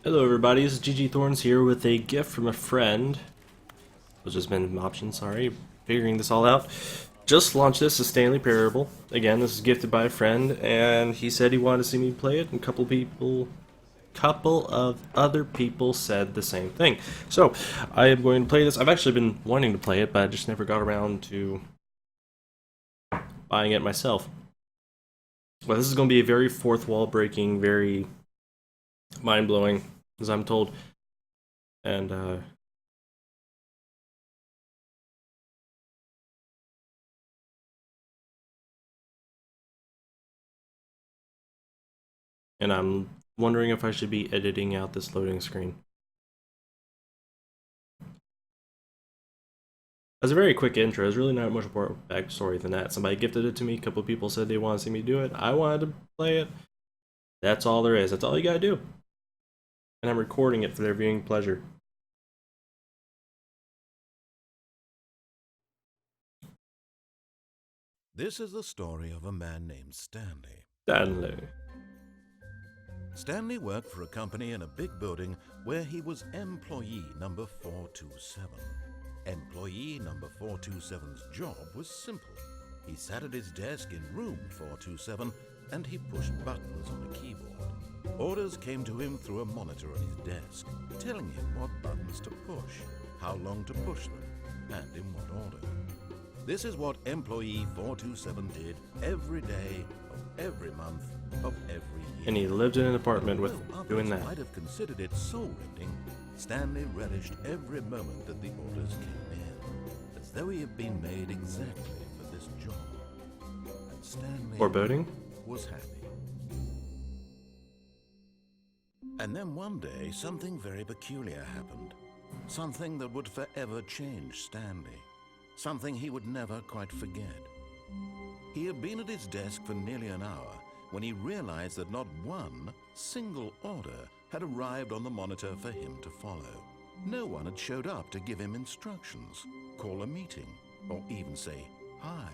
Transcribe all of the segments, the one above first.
Hello everybody, this is GGThorns here with a gift from a friend. Which has been an option, sorry. Figuring this all out. Just launched this, a Stanley Parable. Again, this is gifted by a friend, and he said he wanted to see me play it, and couple of other people said the same thing. So, I am going to play this. I've actually been wanting to play it, but I just never got around to buying it myself. Well, this is going to be a very fourth wall breaking, very mind-blowing, as I'm told. And, I'm wondering if I should be editing out this loading screen. As a very quick intro, there's really not much more backstory than that. Somebody gifted it to me, a couple of people said they want to see me do it, I wanted to play it. That's all there is, that's all you gotta do. And I'm recording it for their viewing pleasure. This is the story of a man named Stanley. Stanley worked for a company in a big building where he was employee number 427. Employee number 427's job was simple. He sat at his desk in room 427 and he pushed buttons on a keyboard. Orders came to him through a monitor on his desk, telling him what buttons to push, how long to push them, and in what order. This is what employee 427 did every day of every month of every year. And he lived in an apartment with doing that. Might have considered it soul-rending, Stanley relished every moment that the orders came in, as though he had been made exactly for this job. And Stanley Foreboding? was happy. And then one day, something very peculiar happened. Something that would forever change Stanley. Something he would never quite forget. He had been at his desk for nearly an hour when he realized that not one single order had arrived on the monitor for him to follow. No one had showed up to give him instructions, call a meeting, or even say hi.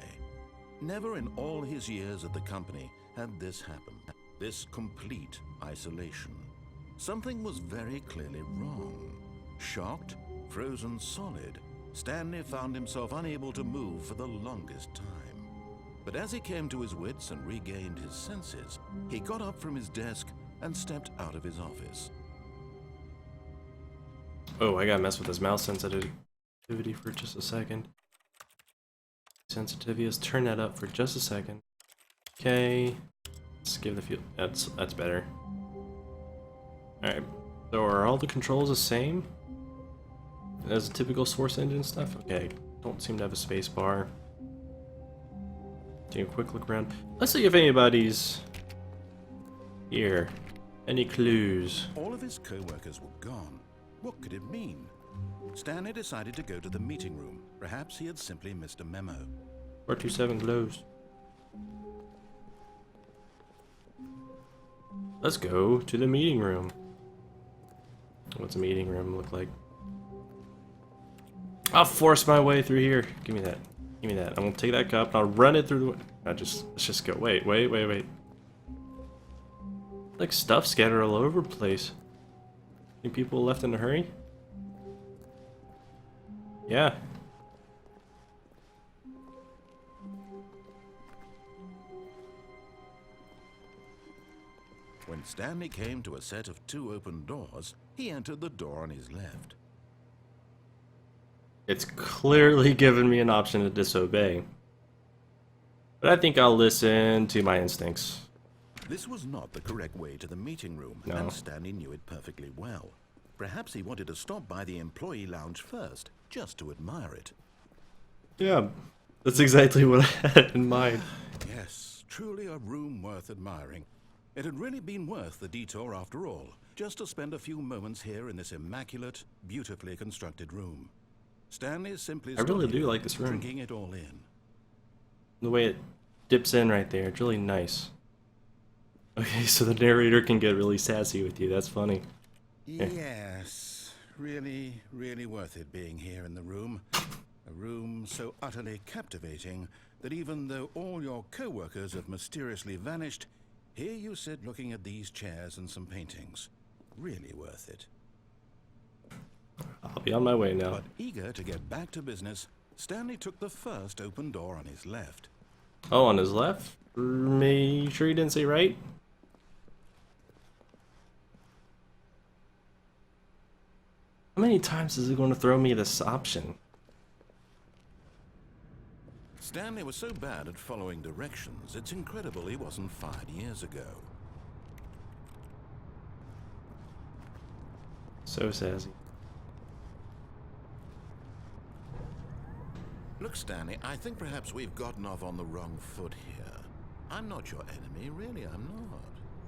Never in all his years at the company had this happened. This complete isolation. Something was very clearly wrong. Shocked, frozen solid, Stanley found himself unable to move for the longest time. But as he came to his wits and regained his senses, he got up from his desk and stepped out of his office. Oh, I gotta mess with this mouse sensitivity for just a second. Sensitivity is turn that up for just a second. Okay, let's give the feel. That's better. All right. So are all the controls the same as a typical Source Engine stuff? Okay. Don't seem to have a space bar. Take a quick look around. Let's see if anybody's here. Any clues? All of his co-workers were gone. What could it mean? Stanley decided to go to the meeting room. Perhaps he had simply missed a memo. 427 glows. Let's go to the meeting room. What's a meeting room look like? I'll force my way through here. Give me that. Give me that. I'm gonna take that cup and I'll run it through the. Let's just go. Wait. Like stuff scattered all over the place. Any people left in a hurry? Yeah. When Stanley came to a set of 2 open doors, he entered the door on his left. It's clearly given me an option to disobey. But I think I'll listen to my instincts. This was not the correct way to the meeting room, No. and Stanley knew it perfectly well. Perhaps he wanted to stop by the employee lounge first, just to admire it. Yeah, that's exactly what I had in mind. Yes, truly a room worth admiring. It had really been worth the detour after all, just to spend a few moments here in this immaculate, beautifully constructed room. Stanley simply I really stood do here, like this room. drinking it all in. The way it dips in right there, it's really nice. Okay, so the narrator can get really sassy with you, that's funny. Yes, really, really worth it being here in the room. A room so utterly captivating that even though all your co-workers have mysteriously vanished, here you sit looking at these chairs and some paintings. really worth it. I'll be on my way now. But eager to get back to business, Stanley took the first open door on his left. Oh, on his left? Me sure you didn't say right? How many times is it going to throw me this option? Stanley was so bad at following directions, it's incredible he wasn't fired years ago. So sassy. Look, Stanley, I think perhaps we've gotten off on the wrong foot here. I'm not your enemy, really, I'm not.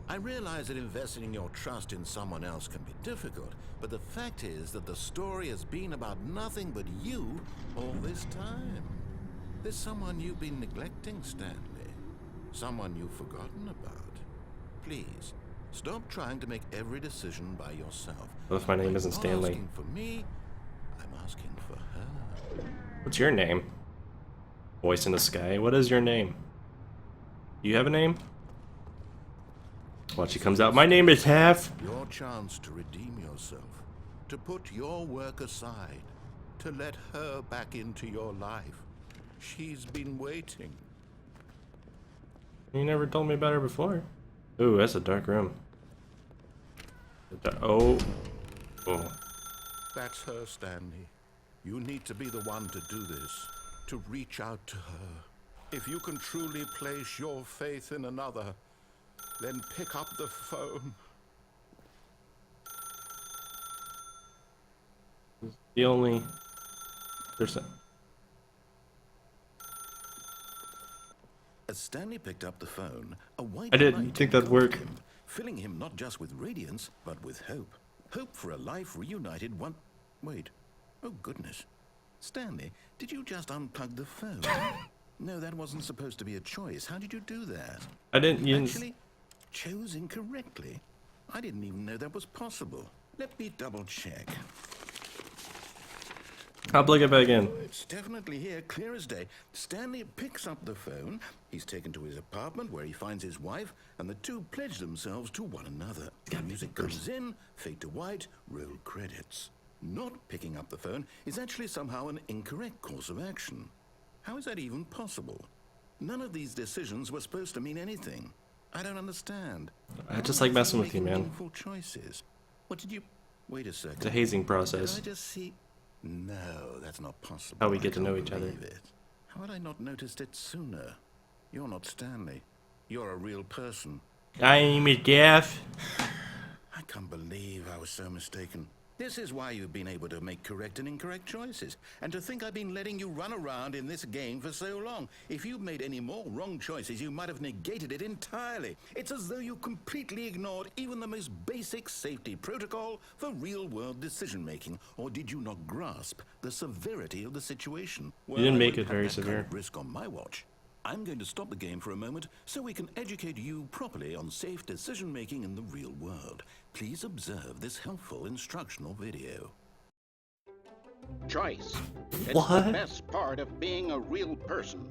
I realize that investing your trust in someone else can be difficult, but the fact is that the story has been about nothing but you all this time. There's someone you've been neglecting, Stanley. Someone you've forgotten about. Please, stop trying to make every decision by yourself. What if my name isn't Stanley? I'm not asking for me, I'm asking for her. What's your name? Voice in the sky. What is your name? You have a name? Watch, she comes out. My name is Half. Your chance to redeem yourself, to put your work aside, to let her back into your life. She's been waiting. You never told me about her before. Ooh, that's a dark room. Oh. Oh. That's her, Stanley. You need to be the one to do this, to reach out to her. If you can truly place your faith in another, then pick up the phone. The only person. As Stanley picked up the phone, a white I didn't light think that'd work. engulfed him, filling him not just with radiance, but with hope. Hope for a life reunited one... Wait. Oh, goodness. Stanley, did you just unplug the phone? No, that wasn't supposed to be a choice. How did you do that? I didn't You use. actually chose incorrectly. I didn't even know that was possible. Let me double check. I'll plug it back in. It's definitely here, clear as day. Stanley picks up the phone. He's taken to his apartment where he finds his wife, and the two pledge themselves to one another. The music comes in, fade to white, roll credits. Not picking up the phone is actually somehow an incorrect course of action. How is that even possible? None of these decisions were supposed to mean anything. I don't understand. I just like messing with you, man. Meaningful choices. What did you... Wait a second. It's a hazing process. Did I just see... No, that's not possible. How we I get to know can't each other. believe it. How had I not noticed it sooner? You're not Stanley. You're a real person. I'm Jeff. I can't believe I was so mistaken. This is why you've been able to make correct and incorrect choices. And to think I've been letting you run around in this game for so long. If you'd made any more wrong choices, you might have negated it entirely. It's as though you completely ignored even the most basic safety protocol for real-world decision-making. Or did you not grasp the severity of the situation? Well, You didn't I make wouldn't it very have that kind severe. of risk on my watch. I'm going to stop the game for a moment so we can educate you properly on safe decision-making in the real world. Please observe this helpful instructional video. Choice. It's What? the best part of being a real person,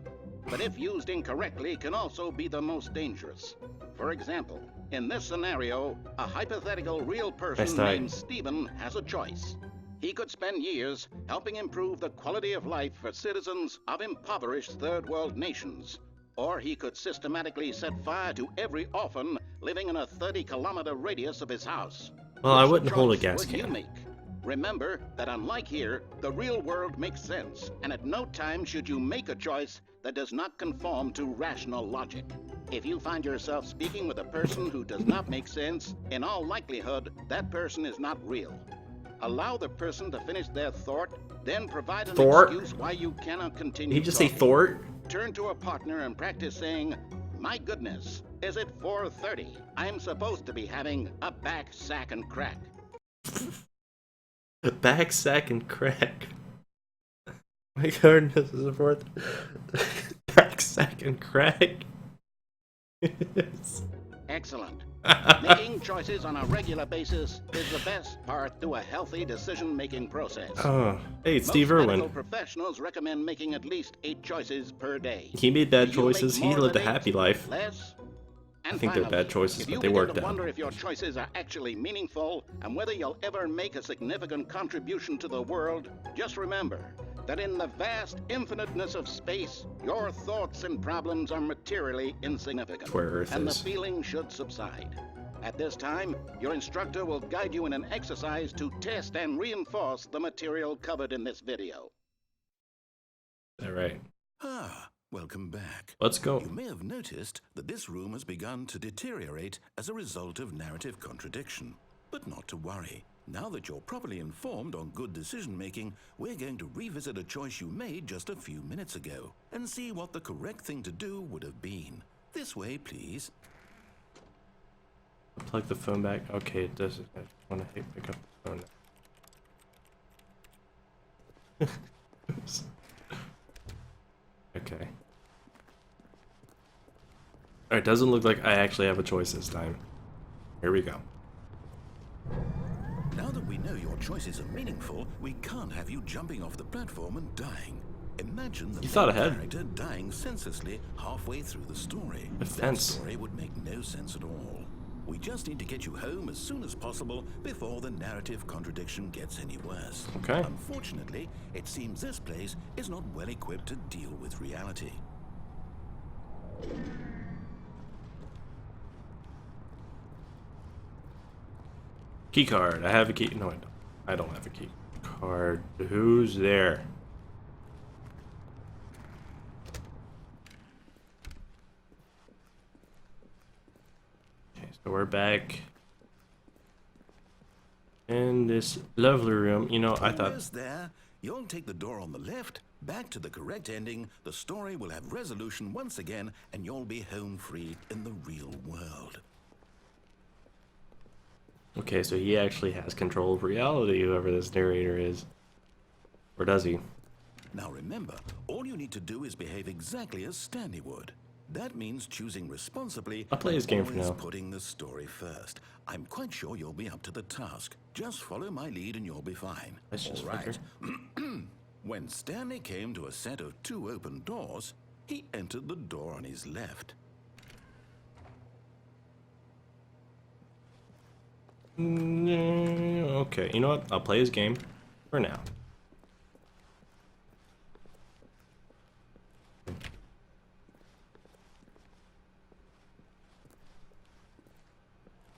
but if used incorrectly can also be the most dangerous. For example, in this scenario, a hypothetical real person Nice try. named Stephen has a choice. He could spend years helping improve the quality of life for citizens of impoverished third world nations. Or he could systematically set fire to every orphan living in a 30-kilometer radius of his house. Well, I Which wouldn't hold a choice gas would you can. make? Remember that unlike here, the real world makes sense, and at no time should you make a choice that does not conform to rational logic. If you find yourself speaking with a person who does not make sense, in all likelihood, that person is not real. Allow the person to finish their thought, then provide an Thought? excuse why you cannot continue Did he just say talking. Thort? Turn to a partner and practice saying, "My goodness, is it 4:30? I'm supposed to be having a back, sack, and crack." Back, sack, and crack. My goodness, is a fourth. Back, sack, and crack. Excellent. Making choices on a regular basis is the best part to a healthy decision-making process. Oh, hey, it's Most Steve medical Irwin. professionals recommend making at least 8 choices per day. He made bad Do you make choices. He more lived a than happy 8, life. Less? And think they're finally, bad choices, if but you they begin worked to out. wonder if your choices are actually meaningful and whether you'll ever make a significant contribution to the world, just remember that in the vast infiniteness of space, your thoughts and problems are materially insignificant. That's where Earth and is. the feeling should subside. At this time, your instructor will guide you in an exercise to test and reinforce the material covered in this video. All right. Ah, welcome back. Let's go. You may have noticed that this room has begun to deteriorate as a result of narrative contradiction. But not to worry. Now that you're properly informed on good decision-making, we're going to revisit a choice you made just a few minutes ago and see what the correct thing to do would have been. This way, please. Plug the phone back. Okay, it does. I just want to pick up the phone. Oops. Okay. Alright, doesn't look like I actually have a choice this time. Here we go. Now that we know your choices are meaningful, we can't have you jumping off the platform and dying. Imagine the You thought main ahead. character dying senselessly halfway through the story. A That fence. story would make no sense at all. We just need to get you home as soon as possible before the narrative contradiction gets any worse. Okay. Unfortunately, it seems this place is not well equipped to deal with reality. Key card. I have a key. No, I don't. I don't have a key card. Who's there? Okay, so we're back in this lovely room. You know, I thought. Almost there. You'll take the door on the left, back to the correct ending, the story will have resolution once again, and you'll be home free in the real world. Okay, so he actually has control of reality, whoever this narrator is. Or does he? Now remember, all you need to do is behave exactly as Stanley would. That means choosing responsibly. I'll play his game for always now. putting the story first. I'm quite sure you'll be up to the task. Just follow my lead and you'll be fine. That's just All right. When Stanley came to a set of 2 open doors, he entered the door on his left. Okay, you know what? I'll play his game for now.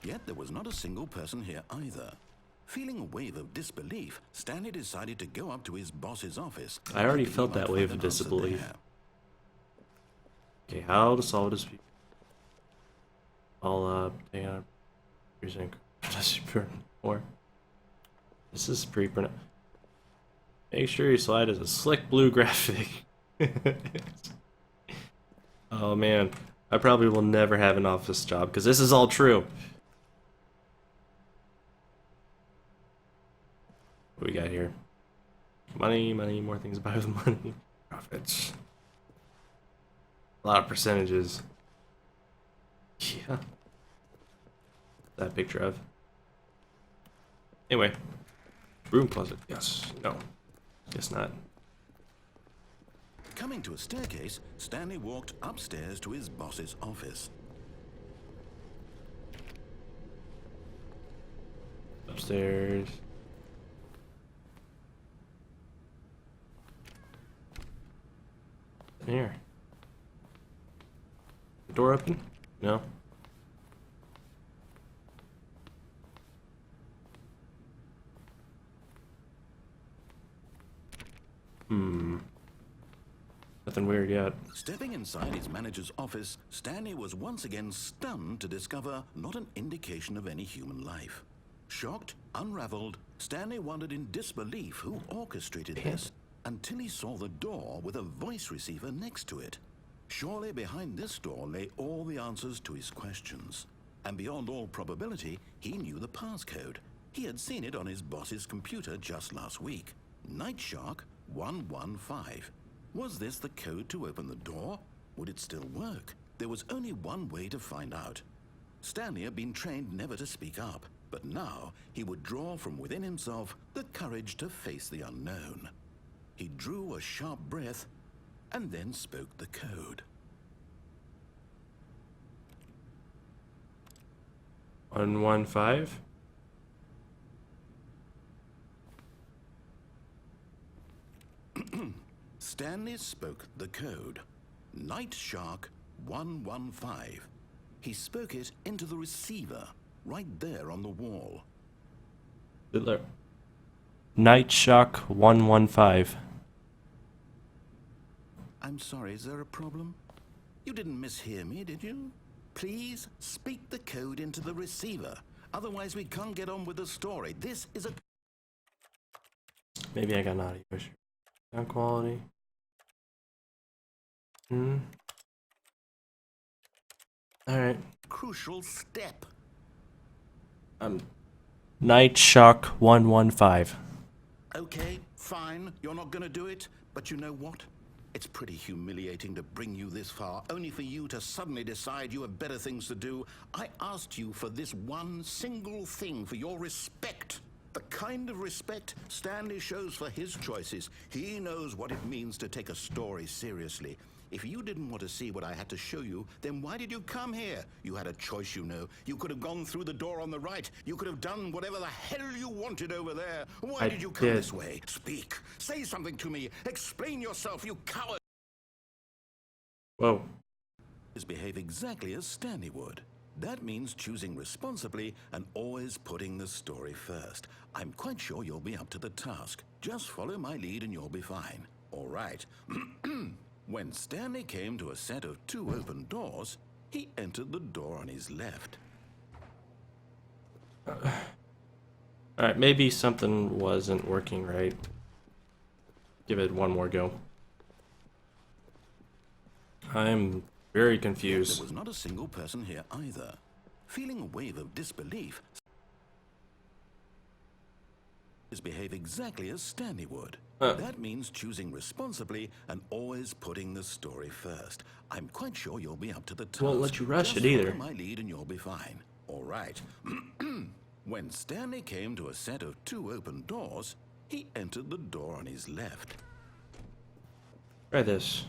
Yet there was not a single person here either. Feeling a wave of disbelief, Stanley decided to go up to his boss's office. I already hoping he felt might that find wave an of answer disbelief. there. Okay, how to solve this? I'll hang on. Using or this is pre-print. Make sure you slide as a slick blue graphic. Oh man, I probably will never have an office job because this is all true. What we got here? Money, money, more things buy with money. Profits. A lot of percentages. Yeah. That picture of. Anyway. Broom closet. Yes. No. Guess not. Coming to a staircase, Stanley walked upstairs to his boss's office. Upstairs. Here. Door open? No. Nothing weird yet. Stepping inside his manager's office, Stanley was once again stunned to discover not an indication of any human life. Shocked, unraveled, Stanley wondered in disbelief who orchestrated this until he saw the door with a voice receiver next to it. Surely behind this door lay all the answers to his questions. And beyond all probability, he knew the passcode. He had seen it on his boss's computer just last week. Nightshark 115. Was this the code to open the door? Would it still work? There was only one way to find out. Stanley had been trained never to speak up, but now he would draw from within himself the courage to face the unknown. He drew a sharp breath and then spoke the code. 115. Stanley spoke the code. Night Shark 115. He spoke it into the receiver, right there on the wall. Fiddler. Night Shock 115. I'm sorry, is there a problem? You didn't mishear me, did you? Please speak the code into the receiver. Otherwise, we can't get on with the story. This is a... Maybe I got an audio issue. Sound quality. Alright. crucial step. Night Shock 115. Okay, fine. You're not gonna do it. But you know what? It's pretty humiliating to bring you this far, only for you to suddenly decide you have better things to do. I asked you for this one single thing, for your respect. The kind of respect Stanley shows for his choices. He knows what it means to take a story seriously. If you didn't want to see what I had to show you, then why did you come here? You had a choice, you know. You could have gone through the door on the right. You could have done whatever the hell you wanted over there. Why did you come this way? Speak. Say something to me. Explain yourself, you coward. Whoa. Behave exactly as Stanley would. That means choosing responsibly and always putting the story first. I'm quite sure you'll be up to the task. Just follow my lead and you'll be fine. All right. When Stanley came to a set of 2 open doors, he entered the door on his left. Alright, maybe something wasn't working right. Give it one more go. I'm very confused. There was not a single person here either. Feeling a wave of disbelief, behave exactly as Stanley would. That means choosing responsibly and always putting the story first. I'm quite sure you'll be up to the task. Won't let you rush Just it either. follow my lead and you'll be fine. All right. When Stanley came to a set of 2 open doors, he entered the door on his left. Try this.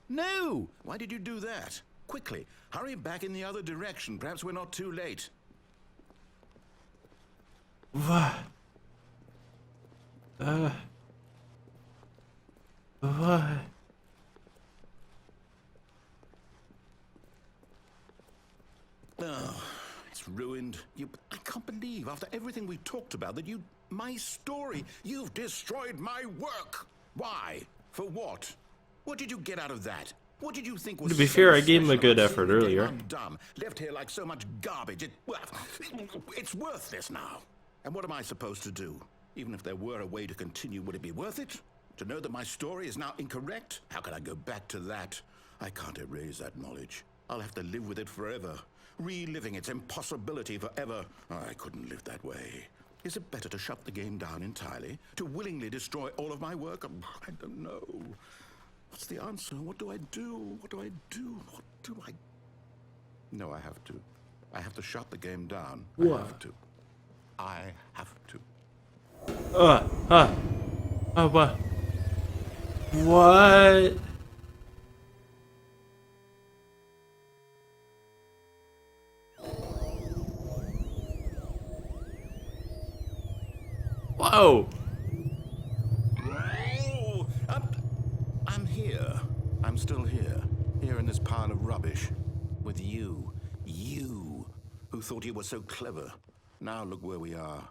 No! Why did you do that? Quickly, hurry back in the other direction. Perhaps we're not too late. What? What? Oh, it's ruined. I can't believe, after everything we talked about, that my story, you've destroyed my work. Why? For what? What did you get out of that? What did you think was To be fair, I gave him a sensational good about effort seeing the earlier. game undone, left here like so much garbage. It's worthless now. And what am I supposed to do? Even if there were a way to continue, would it be worth it? To know that my story is now incorrect? How can I go back to that? I can't erase that knowledge. I'll have to live with it forever, reliving its impossibility forever. I couldn't live that way. Is it better to shut the game down entirely? To willingly destroy all of my work? I don't know. What's the answer? What do I do? What do I do? What do I... No, I have to. I have to shut the game down. What? I have to. I have to. What? What? Whoa! Oh, I'm here. I'm still here. Here in this pile of rubbish. With you. You, who thought you were so clever. Now look where we are.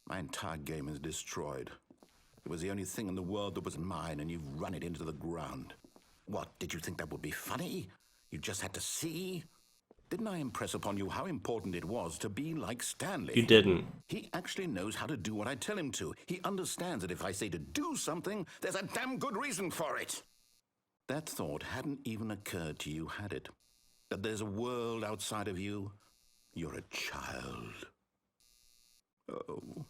My entire game is destroyed. It was the only thing in the world that was mine, and you've run it into the ground. What, did you think that would be funny? You just had to see? Didn't I impress upon you how important it was to be like Stanley? You didn't. He actually knows how to do what I tell him to. He understands that if I say to do something, there's a damn good reason for it. That thought hadn't even occurred to you, had it? That there's a world outside of you? You're a child. Oh,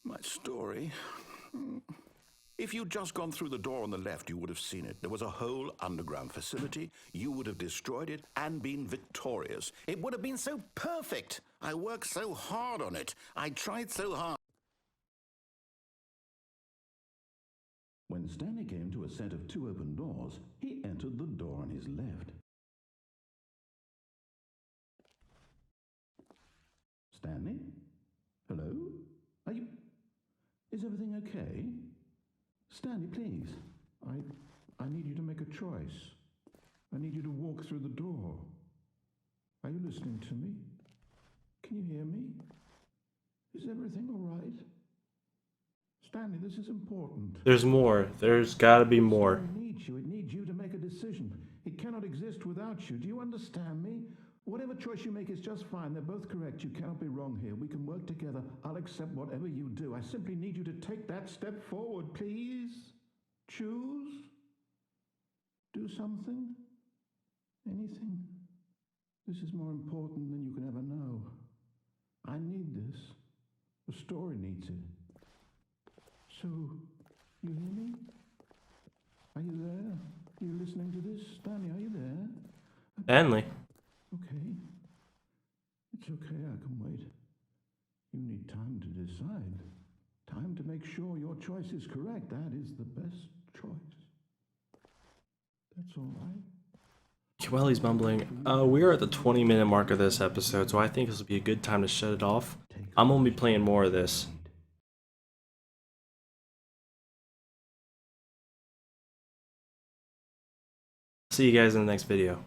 my story. If you'd just gone through the door on the left, you would have seen it. There was a whole underground facility. You would have destroyed it and been victorious. It would have been so perfect. I worked so hard on it. I tried so hard. When Stanley came to a set of 2 open doors, he entered the door on his left. Stanley? Hello? Are you... Is everything okay? Stanley, please. I need you to make a choice. I need you to walk through the door. Are you listening to me? Can you hear me? Is everything all right? Stanley, this is important. There's more. There's gotta be more. It needs you. It needs you to make a decision. It cannot exist without you. Do you understand me? Whatever choice you make is just fine. They're both correct. You cannot be wrong here. We can work together. I'll accept whatever you do. I simply need you to take that step forward, please. Choose. Do something. Anything. This is more important than you can ever know. I need this. The story needs it. So, you hear me? Are you there? Are you listening to this? Stanley, are you there? Stanley. Okay. It's okay, I can wait. You need time to decide. Time to make sure your choice is correct. That is the best choice. That's all right. While he's mumbling, we are at the 20-minute mark of this episode, so I think this will be a good time to shut it off. I'm gonna be playing more of this. See you guys in the next video.